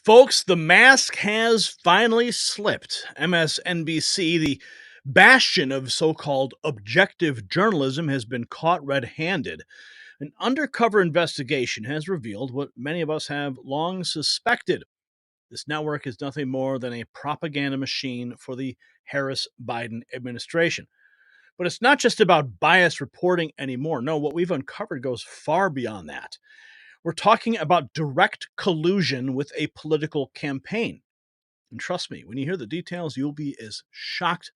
Folks, the mask has finally slipped. MSNBC, the bastion of so-called objective journalism, has been caught red-handed. An undercover investigation has revealed what many of us have long suspected. This network is nothing more than a propaganda machine for the Harris-Biden administration. But it's not just about biased reporting anymore. No, what we've uncovered goes far beyond that. We're talking about direct collusion with a political campaign. And trust me, when you hear the details, you'll be as shocked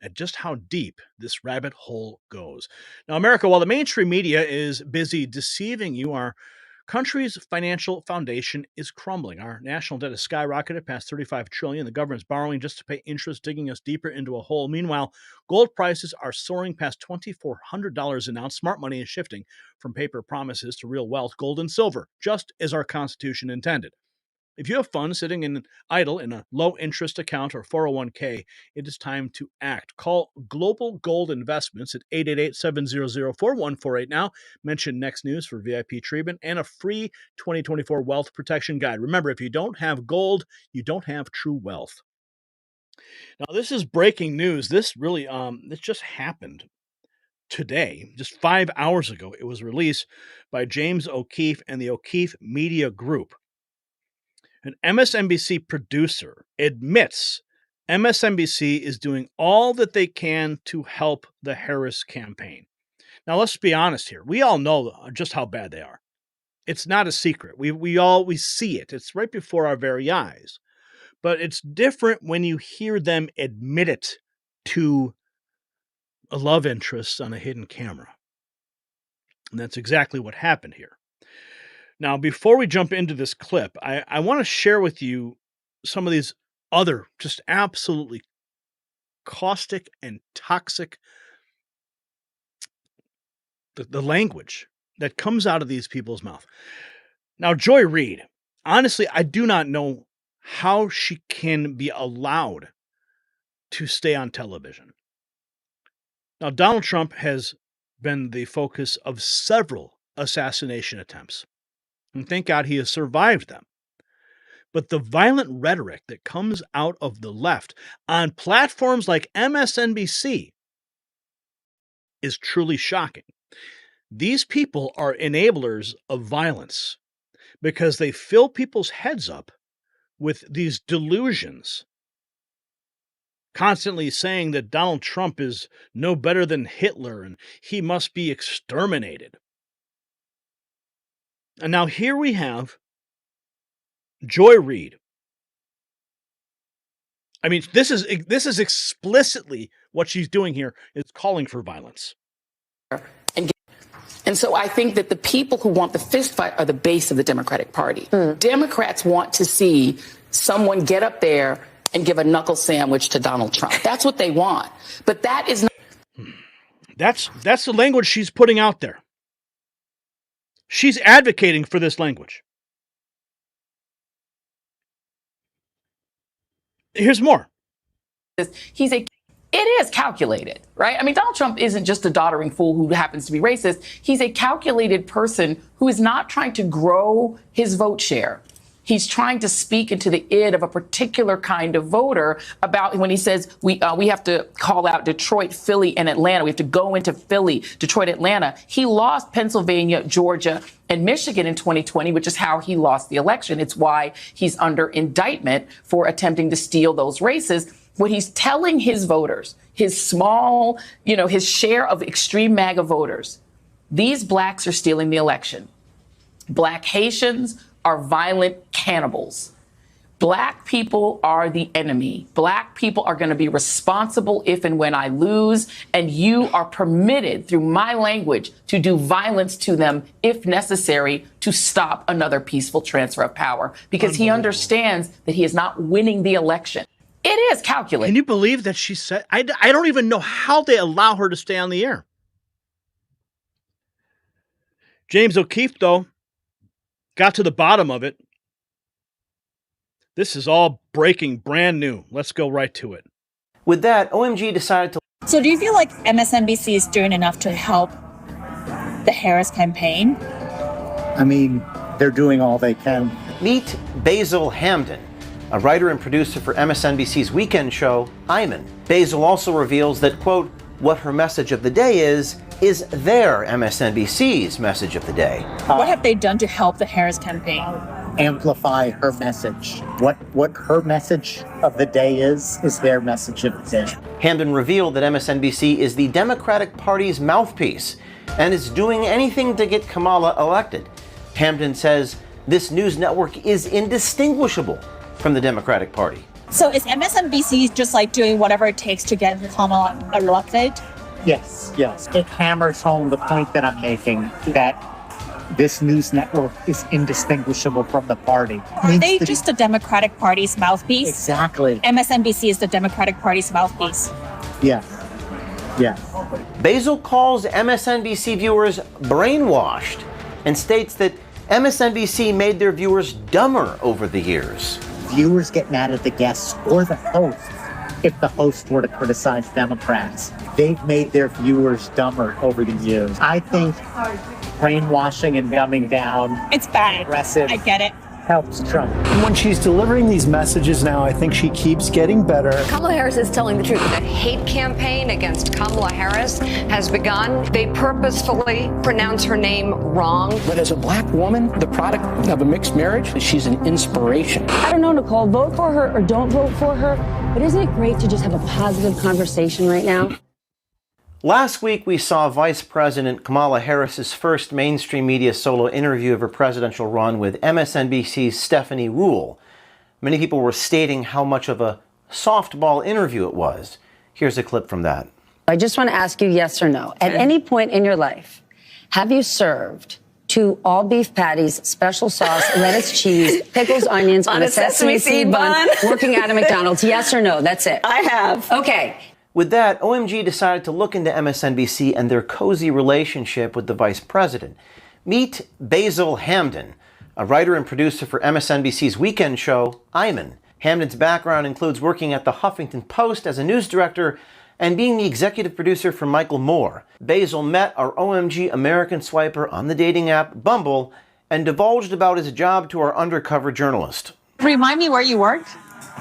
at just how deep this rabbit hole goes. Now, America, while the mainstream media is busy deceiving you, our country's financial foundation is crumbling. Our national debt has skyrocketed past $35 trillion. The government's borrowing just to pay interest, digging us deeper into a hole. Meanwhile, gold prices are soaring past $2,400 an ounce. Smart money is shifting from paper promises to real wealth, gold and silver, just as our Constitution intended. If you have funds sitting idle in a low-interest account or 401k, it is time to act. Call Global Gold Investments at 888-700-4148 now. Mention Next News for VIP treatment and a free 2024 Wealth Protection Guide. Remember, if you don't have gold, you don't have true wealth. Now, this is breaking news. This really, this just happened today, just 5 hours ago. It was released by James O'Keefe and the O'Keefe Media Group. An MSNBC producer admits MSNBC is doing all that they can to help the Harris campaign. Now, let's be honest here. We all know just how bad they are. It's not a secret. We see it. It's right before our very eyes. But it's different when you hear them admit it to a love interest on a hidden camera. And that's exactly what happened here. Now, before we jump into this clip, I want to share with you some of these other just absolutely caustic and toxic, the language that comes out of these people's mouth. Now, Joy Reid, honestly, I do not know how she can be allowed to stay on television. Now, Donald Trump has been the focus of several assassination attempts. And thank God he has survived them. But the violent rhetoric that comes out of the left on platforms like MSNBC is truly shocking. These people are enablers of violence because they fill people's heads up with these delusions, constantly saying that Donald Trump is no better than Hitler and he must be exterminated. And now here we have Joy Reid. I mean, this is explicitly what she's doing here, is calling for violence. And so I think that the people who want the fist fight are the base of the Democratic Party. Democrats want to see someone get up there and give a knuckle sandwich to Donald Trump. That's what they want. But that is not. That's the language she's putting out there. She's advocating for this language. Here's more. It is calculated, right? I mean, Donald Trump isn't just a doddering fool who happens to be racist. He's a calculated person who is not trying to grow his vote share. He's trying to speak into the id of a particular kind of voter about when he says we have to call out Detroit, Philly, and Atlanta. We have to go into Philly, Detroit, Atlanta. He lost Pennsylvania, Georgia, and Michigan in 2020, which is how he lost the election. It's why he's under indictment for attempting to steal those races. What he's telling his voters, his small, his share of extreme MAGA voters, these blacks are stealing the election. Black Haitians are violent cannibals. Black people are the enemy. Black people are going to be responsible if and when I lose, and you are permitted through my language to do violence to them if necessary to stop another peaceful transfer of power, because he understands that he is not winning the election. It is calculated. Can you believe that she said, I don't even know how they allow her to stay on the air. James O'Keefe, though, got to the bottom of it. This is all breaking, brand new. Let's go right to it. With that, OMG decided to... So do you feel like MSNBC is doing enough to help the Harris campaign? I mean, they're doing all they can. Meet Basil Hamden, a writer and producer for MSNBC's weekend show, Upend. Basil also reveals that, quote, what her message of the day is their MSNBC's message of the day. What have they done to help the Harris campaign? Amplify her message. What her message of the day is their message of the day. Hamden revealed that MSNBC is the Democratic Party's mouthpiece and is doing anything to get Kamala elected. Hamden says this news network is indistinguishable from the Democratic Party. So is MSNBC just like doing whatever it takes to get Kamala elected? Yes. It hammers home the point that I'm making, that this news network is indistinguishable from the party. Are they just the Democratic Party's mouthpiece? Exactly. MSNBC is the Democratic Party's mouthpiece. Yes. Basil calls MSNBC viewers brainwashed and states that MSNBC made their viewers dumber over the years. Viewers get mad at the guests or the host if the host were to criticize Democrats. They've made their viewers dumber over the years. I think brainwashing and dumbing down, It's bad. aggressive, I get it. helps Trump. When she's delivering these messages now, I think she keeps getting better. Kamala Harris is telling the truth. The hate campaign against Kamala Harris has begun. They purposefully pronounce her name wrong. But as a black woman, the product of a mixed marriage, she's an inspiration. I don't know, Nicole, vote for her or don't vote for her, but isn't it great to just have a positive conversation right now? Last week, we saw Vice President Kamala Harris's first mainstream media solo interview of her presidential run with MSNBC's Stephanie Ruhle. Many people were stating how much of a softball interview it was. Here's a clip from that. I just want to ask you yes or no. At any point in your life, have you served 2 all-beef patties, special sauce, lettuce, cheese, pickles, onions on a sesame seed bun, working at a McDonald's? Yes or no? That's it. I have. Okay. With that, OMG decided to look into MSNBC and their cozy relationship with the vice president. Meet Basil Hamden, a writer and producer for MSNBC's weekend show, Upend. Hamden's background includes working at the Huffington Post as a news director and being the executive producer for Michael Moore. Basil met our OMG American swiper on the dating app Bumble and divulged about his job to our undercover journalist. Remind me where you work.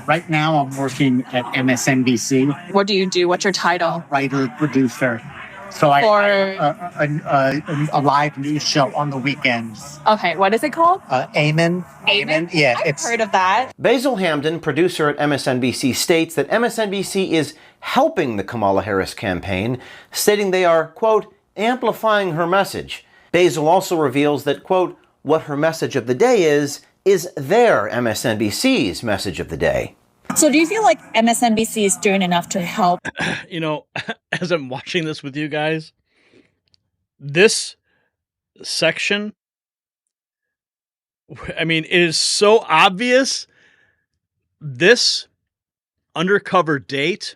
Right now, I'm working at MSNBC. What do you do? What's your title? Writer, producer. So I a live news show on the weekends. Okay, what is it called? Upend. Yeah, I've heard of that. Basil Hamden, producer at MSNBC, states that MSNBC is helping the Kamala Harris campaign, stating they are, quote, amplifying her message. Basil also reveals that, quote, what her message of the day is their MSNBC's message of the day. So do you feel like MSNBC is doing enough to help? You know, as I'm watching this with you guys, this section, I mean, it is so obvious. This undercover date,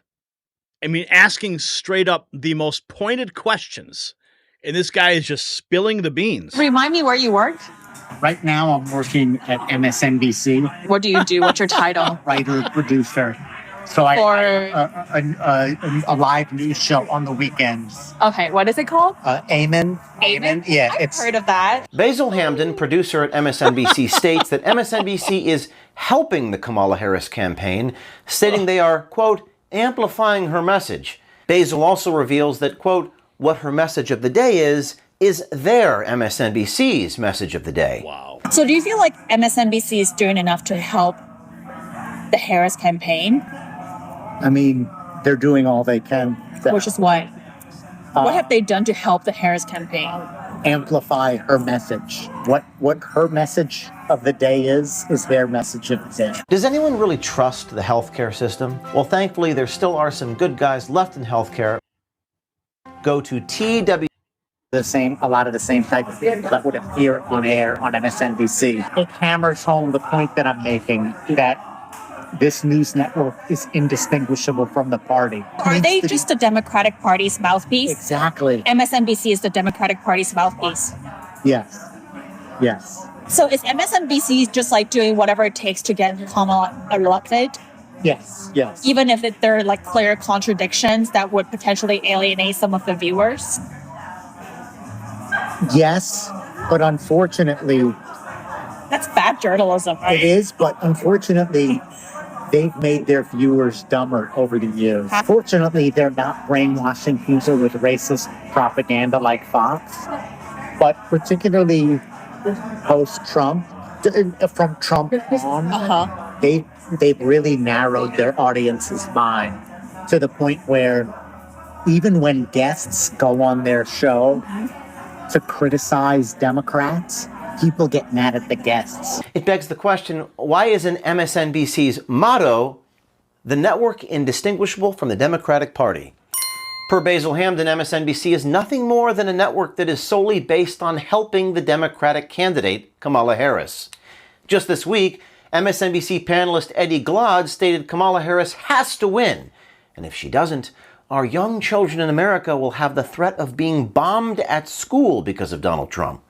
I mean, asking straight up the most pointed questions, and this guy is just spilling the beans. Remind me where you work. Right now, I'm working at MSNBC. What do you do? What's your title? Writer, producer. So I a live news show on the weekends. Okay, what is it called? Upend. Yeah, I've heard of that. Basil Hamden, producer at MSNBC, states that MSNBC is helping the Kamala Harris campaign, stating they are, quote, amplifying her message. Basil also reveals that, quote, what her message of the day is their MSNBC's message of the day. Wow. So do you feel like MSNBC is doing enough to help the Harris campaign? I mean, they're doing all they can. Which is what? What have they done to help the Harris campaign? Amplify her message. What her message of the day is their message of the day. Does anyone really trust the healthcare system? Well, thankfully, there still are some good guys left in healthcare. Go to TW. A lot of the same type of things that would appear on air on MSNBC. It hammers home the point that I'm making, that this news network is indistinguishable from the party. Are they just the Democratic Party's mouthpiece? Exactly. MSNBC is the Democratic Party's mouthpiece. Yes. So is MSNBC just like doing whatever it takes to get Kamala elected? Yes. Even if there are like clear contradictions that would potentially alienate some of the viewers? Yes, but unfortunately, That's bad journalism, right? It is, but unfortunately, they've made their viewers dumber over the years. Fortunately, they're not brainwashing people with racist propaganda like Fox, but particularly post-Trump, from Trump on, they've really narrowed their audience's mind to the point where even when guests go on their show to criticize Democrats, people get mad at the guests. It begs the question, why isn't MSNBC's motto, "The network indistinguishable from the Democratic Party"? Per Basil Hamden, MSNBC is nothing more than a network that is solely based on helping the Democratic candidate, Kamala Harris. Just this week, MSNBC panelist Eddie Glaude stated Kamala Harris has to win, and if she doesn't, our young children in America will have the threat of being bombed at school because of Donald Trump.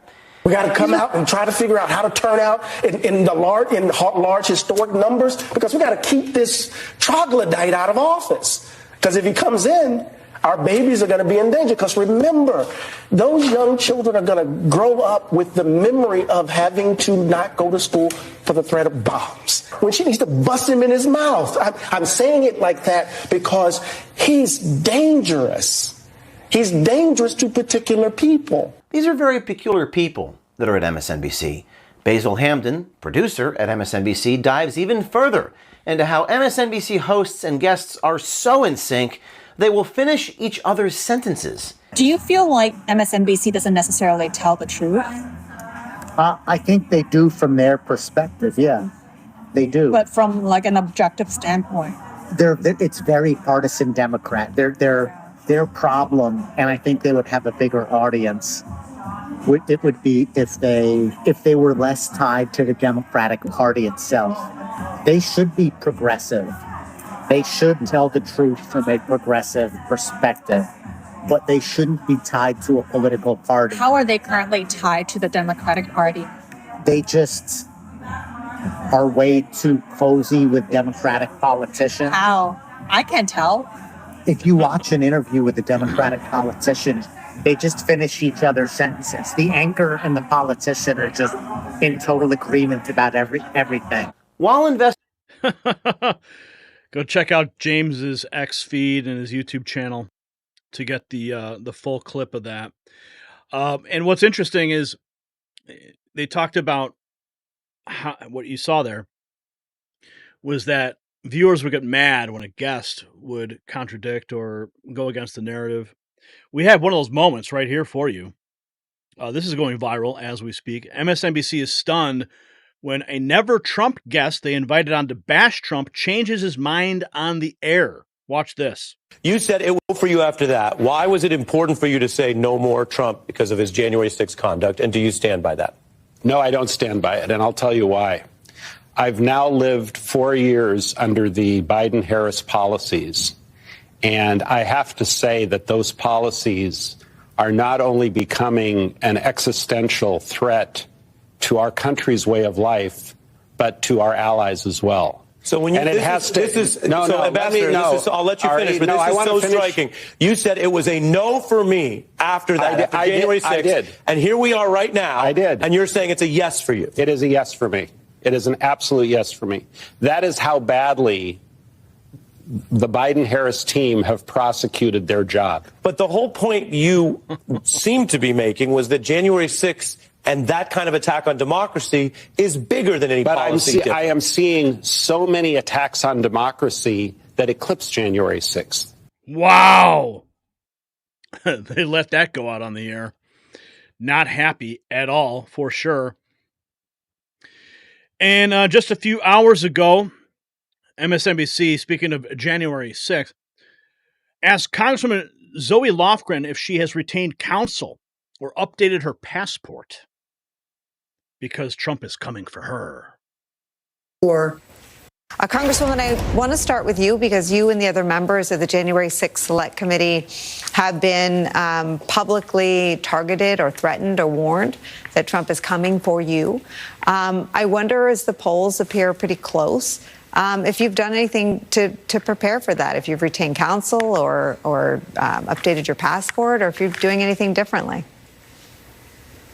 We got to come out and try to figure out how to turn out in large historic numbers, because we got to keep this troglodyte out of office. Because if he comes in, our babies are going to be in danger. Because remember, those young children are going to grow up with the memory of having to not go to school for the threat of bombs. When she needs to bust him in his mouth. I'm saying it like that because he's dangerous. He's dangerous to particular people. These are very peculiar people that are at MSNBC. Basil Hamden, producer at MSNBC, dives even further into how MSNBC hosts and guests are so in sync, they will finish each other's sentences. Do you feel like MSNBC doesn't necessarily tell the truth? I think they do from their perspective, yeah. They do. But from like an objective standpoint? It's very partisan Democrat. Their problem, and I think they would have a bigger audience, it would be if they were less tied to the Democratic Party itself. They should be progressive. They should tell the truth from a progressive perspective, but they shouldn't be tied to a political party. How are they currently tied to the Democratic Party? They just are way too cozy with Democratic politicians. How? I can't tell. If you watch an interview with a Democratic politician, they just finish each other's sentences. The anchor and the politician are just in total agreement about everything. While Go check out James's X feed and his YouTube channel to get the full clip of that. And what's interesting is they talked about what you saw there was that viewers would get mad when a guest would contradict or go against the narrative. We have one of those moments right here for you. This is going viral as we speak. MSNBC is stunned when a never Trump guest they invited on to bash Trump changes his mind on the air. Watch this. You said it will for you after that. Why was it important for you to say no more Trump because of his January 6th conduct? And do you stand by that? No, I don't stand by it. And I'll tell you why. I've now lived 4 years under the Biden-Harris policies. And I have to say that those policies are not only becoming an existential threat to our country's way of life, but to our allies as well. So when you, and I'll let you finish, but this is so striking. You said it was a no for me after that, after January 6th. I did. And here we are right now. I did. And you're saying it's a yes for you. It is a yes for me. It is an absolute yes for me. That is how badly the Biden-Harris team have prosecuted their job. But the whole point you seem to be making was that January 6th and that kind of attack on democracy is bigger than any policy. I am seeing so many attacks on democracy that eclipse January 6th. Wow. They let that go out on the air. Not happy at all, for sure. And just a few hours ago, MSNBC, speaking of January 6th, asked Congresswoman Zoe Lofgren if she has retained counsel or updated her passport because Trump is coming for her. Congresswoman, I want to start with you because you and the other members of the January 6th Select Committee have been publicly targeted or threatened or warned that Trump is coming for you. I wonder, as the polls appear pretty close, if you've done anything to prepare for that, if you've retained counsel or updated your passport, or if you're doing anything differently.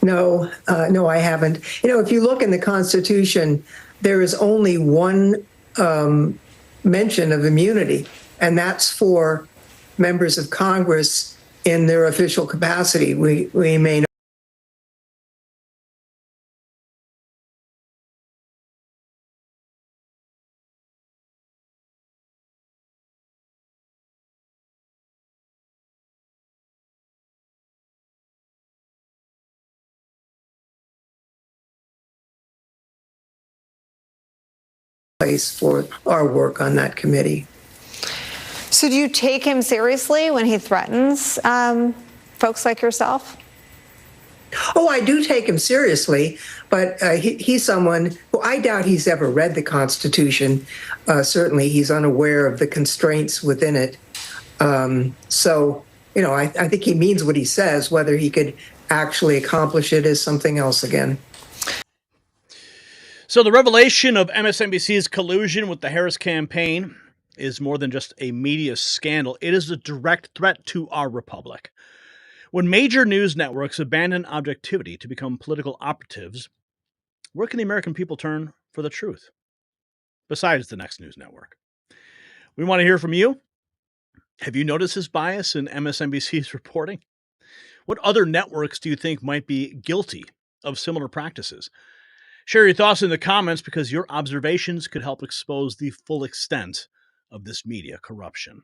No, I haven't. If you look in the Constitution, there is only one mention of immunity, and that's for members of Congress in their official capacity. We may not. Place for our work on that committee. So do you take him seriously when he threatens folks like yourself? Oh, I do take him seriously, but he's someone who I doubt he's ever read the Constitution. Certainly, he's unaware of the constraints within it. So, I think he means what he says. Whether he could actually accomplish it is something else again. So the revelation of MSNBC's collusion with the Harris campaign is more than just a media scandal. It is a direct threat to our republic. When major news networks abandon objectivity to become political operatives, where can the American people turn for the truth? Besides the next news network. We want to hear from you. Have you noticed this bias in MSNBC's reporting? What other networks do you think might be guilty of similar practices? Share your thoughts in the comments because your observations could help expose the full extent of this media corruption.